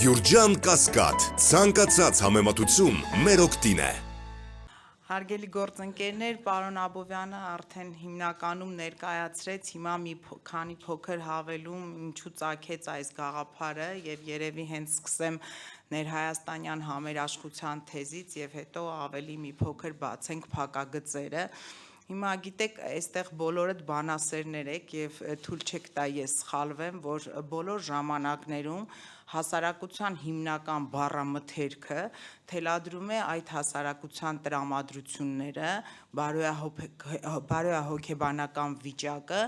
Գյուրջան Կասկադ, ցանկացած համեմատություն մեր օգտին է։ Հարգելի գործընկերներ, պարոն Աբովյանը արդեն հիմնականում ներկայացրեց հիմա մի քանի փոքր հավելում ինչու ծագեց այս գաղափարը եւ երևի հենց սկսեմ ներհայաստանյան համերաշխության թեզից եւ հետո ավելի մի փոքր բացենք փակագծերը։ Հիմա գիտեք, այստեղ բոլորդ բանասերներ եք եւ թույլ չեք տա ես սխալվեմ, որ բոլոր ժամանակներում հասարակության հիմնական բառամթերքը թելադրում է այդ հասարակության տրամադրությունները, բարոյահոգեբանական վիճակը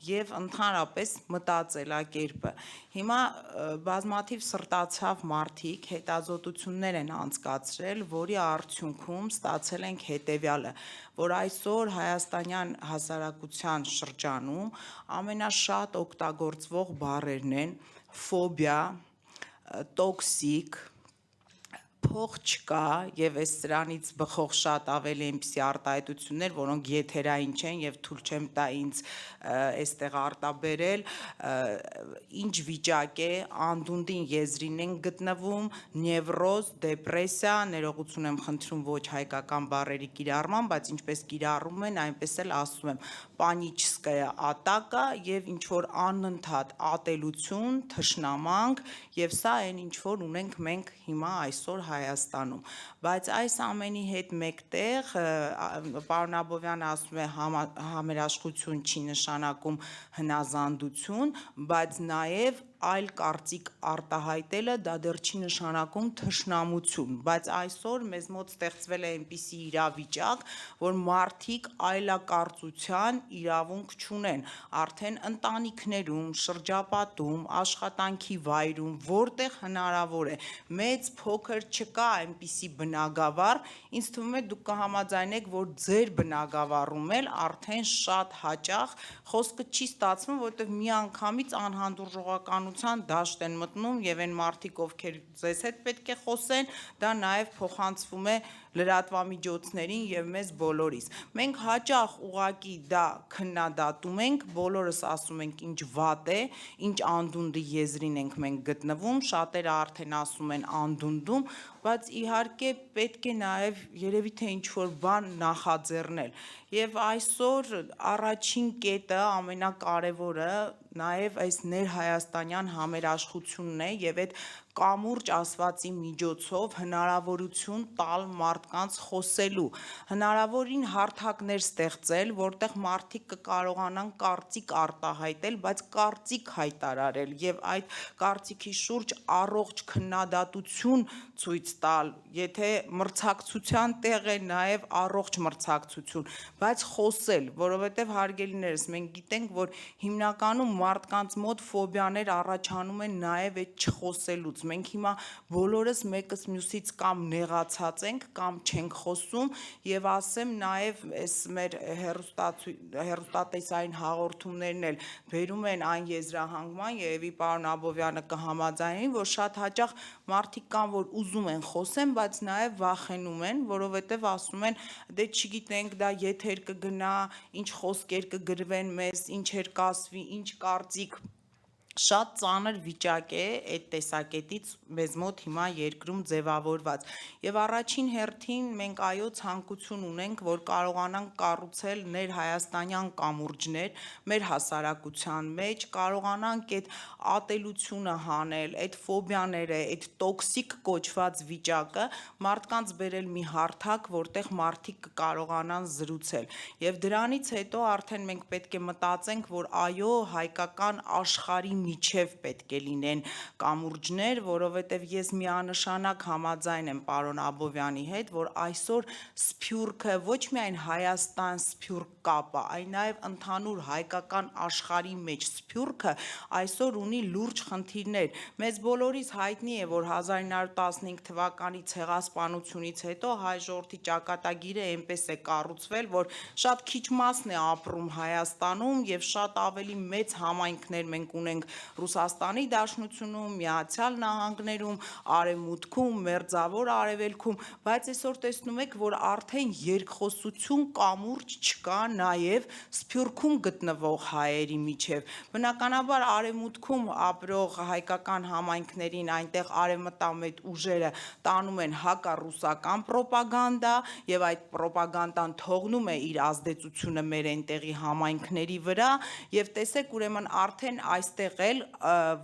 եւ ընդհանրապես մտածելակերպը։ Հիմա բազմաթիվ սրտացավ մարդիկ հետազոտություններ են անցկացրել, որի արդյունքում ստացել ենք հետեւյալը, որ այսօր հայաստանյան հասարակության շրջանում ամենաշատ օգտագործվող բառերն են ֆոբիա, տոքսիկ, փող չկա եւ այս սրանից բխող շատ ավելի այնպիսի արտահայտություններ, որոնք եթերային չեն եւ թույլ չեմ տա ինձ այստեղ արտաբերել, ինչ վիճակ է, անդունդին եզրին են գտնվում, նևրոզ, դեպրեսիա, ներողություն եմ խնդրում ոչ հայկական բառերի կիրառման, բայց ինչպես կիրառում են, այնպես էլ ասում եմ, պանիչսկայա ատակա եւ ինչ որ անընդհատ ատելություն, թշնամանք եւ սա այն ինչ որ ունենք մենք հիմա այսօր Հայաստանում, բայց այս ամենի հետ մեկտեղ պարոն Աբովյանը ասում է համերաշխություն չի նշանակում հնազանդություն, բայց նաև այլ կարծիք արտահայտելը դա դեռ չի նշանակում թշնամություն, բայց այսօր մեզ մոտ ստեղծվել է այնպիսի իրավիճակ, որ մարդիկ այլակարծության իրավունք չունեն, արդեն ընտանիքներում, շրջապատում, աշխատանքի վայրում, որտեղ հնարավոր է, մեծ փոքր չկա այնպիսի բնագավառ, ինձ թվում է դուք կհամաձայնեք, որ ձեր բնագավառում էլ արդեն շատ հաճախ խոսքը չի ստացվում, որտեղ միանգամից անհանդուրժողականության դաշտ են մտնում եւ այն մարդիկ, ովքեր ձեզ հետ պետք է խոսեն, դա նաեւ փոխանցվում է լրատվամիջոցներին եւ մեզ բոլորիս։ Մենք հաճախ ուղակի դա քննադատում ենք, բոլորս ասում ենք ինչ վատ է, ինչ անդունդի եզրին ենք մենք գտնվում, շատերը արդեն ասում են անդունդում, բայց իհարկե պետք է նաեւ երևի թե ինչ որ բան նախաձեռնել։ Եվ այսօր առաջին կետը ամենակարևորը նաեւ այս ներհայաստանյան համերաշխությունն է եւ այդ կամուրջ ասվածի միջոցով հնարավորություն տալ մարդկանց խոսելու, հնարավորին հարթակներ ստեղծել, որտեղ մարդիկ կկարողանան կարծիք արտահայտել, բայց կարծիք հայտարարել եւ այդ կարծիքի շուրջ առողջ քննադատություն ցույց տալ, եթե մրցակցության տեղ է նաեւ առողջ մրցակցություն, բայց խոսել, որովհետեւ հարգելիներս մենք գիտենք, որ հիմնականում մարդկանց մոտ ֆոբիաներ առաջանում են նաեւ այդ չխոսելուց։ Մենք հիմա բոլորս մեկս մյուսից կամ նեղացած ենք, կամ չենք խոսում եւ ասեմ նաեւ այս մեր հեռուստատեսային հաղորդումներն էլ բերում են այն եզրահանգման, երևի պարոն Աբովյանը կհամաձայնի, որ շատ հաճախ մարդիկ կան, որ ուզում են խոսեն, բայց նաեւ վախենում են, որովհետեւ ասում են, դե չգիտենք, դա եթեր կգնա, ինչ խոսքեր կգրվեն մեզ, ինչեր կասվի, ինչ կարծիք Շատ ծանր վիճակ է այդ տեսակետից մեզ մոտ հիմա երկրում ձևավորված եւ առաջին հերթին մենք այո ցանկություն ունենք որ կարողանանք կառուցել ներհայաստանյան կամուրջներ մեր հասարակության մեջ կարողանանք այդ ատելությունը հանել այդ ֆոբիաները այդ տոքսիկ կոչված վիճակը մարդկանց բերել մի հարթակ որտեղ մարդիկ կկարողանան զրուցել եւ դրանից հետո արդեն մենք պետք է մտածենք որ այո հայկական աշխարհի միջև պետք է լինեն կամուրջներ, որովհետև ես միանշանակ համաձայն եմ պարոն Աբովյանի հետ, որ այսօր Սփյուռքը ոչ միայն Հայաստան-Սփյուռք կապը, այլ նաև ընդհանուր հայկական աշխարհի մեջ Սփյուռքը այսօր ունի լուրջ խնդիրներ։ Մեզ բոլորիս հայտնի է, որ 1915 թվականի ցեղասպանությունից հետո հայ ժողովրդի ճակատագիրը այնպես է կառուցվել, որ շատ քիչ մասն է ապրում Հայաստանում եւ շատ ավելի մեծ համայնքներ մենք ունենք Ռուսաստանի Դաշնությունում, Միացյալ Նահանգներում, Արևմուտքում, Մերձավոր Արևելքում, բայց այսօր տեսնում եք, որ արդեն երկխոսություն կամուրջ չկա նաև Սփյուռքում գտնվող հայերի միջև։ Բնականաբար Արևմուտքում ապրող հայկական համայնքներին այնտեղ արևմտամետ ուժերը տանում են հակառուսական պրոպագանդա եւ այդ պրոպագանդան թողնում է իր ազդեցությունը մեր այնտեղի համայնքների վրա եւ տեսեք ուրեմն արդեն այստեղ էլ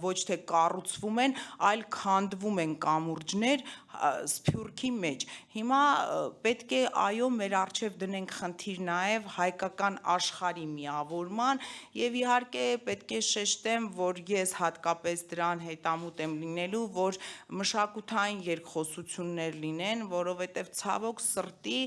ոչ թե կառուցվում են, այլ քանդվում են կամուրջներ Սփյուռքի մեջ։ Հիմա պետք է այո մեր առջև դնենք խնդիր նաև հայկական աշխարհի միավորման եւ իհարկե պետք է շեշտեմ, որ ես հատկապես դրան հետամուտ եմ լինելու, որ մշակութային երկխոսություններ լինեն, որովհետեւ ցավոք սրտի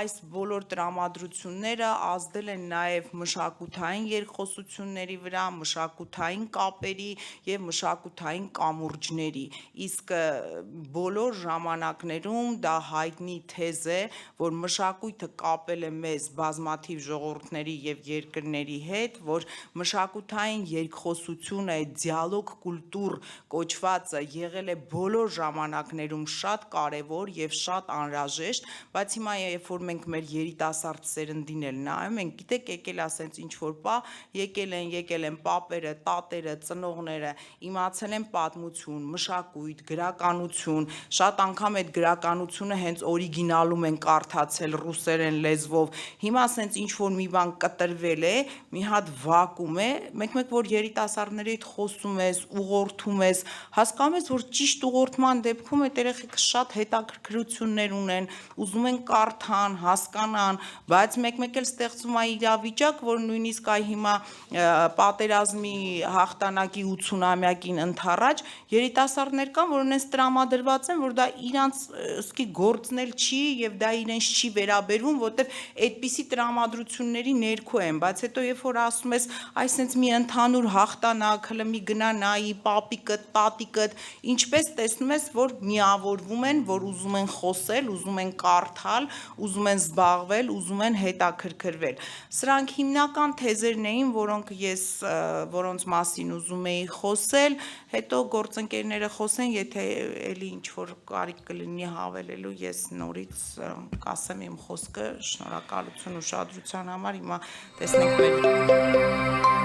այս բոլոր տրամադրությունները ազդել են նաև մշակութային երկխոսությունների վրա, մշակութային կապերի եւ մշակութային կամուրջների։ Իսկ բոլոր ժամանակներում դա հայտնի թեզ է, որ մշակույթը կապել է մեզ բազմաթիվ ժողովուրդների եւ երկրների հետ, որ մշակութային երկխոսությունը, դիալոգ կուլտուր կոչվածը եղել է բոլոր ժամանակներում շատ կարեւոր եւ շատ անհրաժեշտ, բայց հիմա երբ որ մենք մեր երիտասարդ սերնդին էլ նայում ենք, գիտեք, եկել է ասենց ինչ որ պա, եկել են պապերը, տատերը, ծնողները, իմացել են պատմություն, մշակույթ, գրականություն, շատ անգամ այդ գրականությունը հենց օրիգինալում են կարդացել ռուսերեն լեզվով, հիմա ասենց ինչ որ մի բան կտրվել է, մի հատ վակուում է, մեկ որ երիտասարդների հետ խոսում ես, ուղղորդում ես, հասկանում ես, որ ճիշտ ուղղորդման դեպքում այդ երեխեքը շատ հետաքրքրություններ ունեն, ուզում են կարդան, հասկանան, բայց մեկ էլ ստեղծվում է իրավիճակ, որ նույնիսկ այ հիմա պատերազմի հաղթանակի 80-ամյակին ընթառաջ երիտասարդներ կան, որ ունես տրամադրված են, որ դա իրանց սկի գործն էլ չի եւ դա իրենց չի վերաբերվում, որտեվ այդպիսի տրամադրությունների ներքո են, բայց հետո երբ որ ասում ես, այսինքն մի ընդհանուր հաղթանակ, հələ մի գնա նայի պապիկդ, տատիկդ, ինչպես տեսնում ես, որ միավորվում են, որ ուզում են խոսել, ուզում են կարդալ, ուզում են զբաղվել, ուզում են հետաքրքրվել։ Սրանք հիմնական թեզերն էին, որոնց մասին ուզում էի խոսել, հետո գործընկերները խոսեն, եթե էլի ինչ որ կարիք կլինի հավելելու, ես նորից կասեմ իմ խոսքը, շնորհակալություն ուշադրության համար, հիմա տեսնենք մեր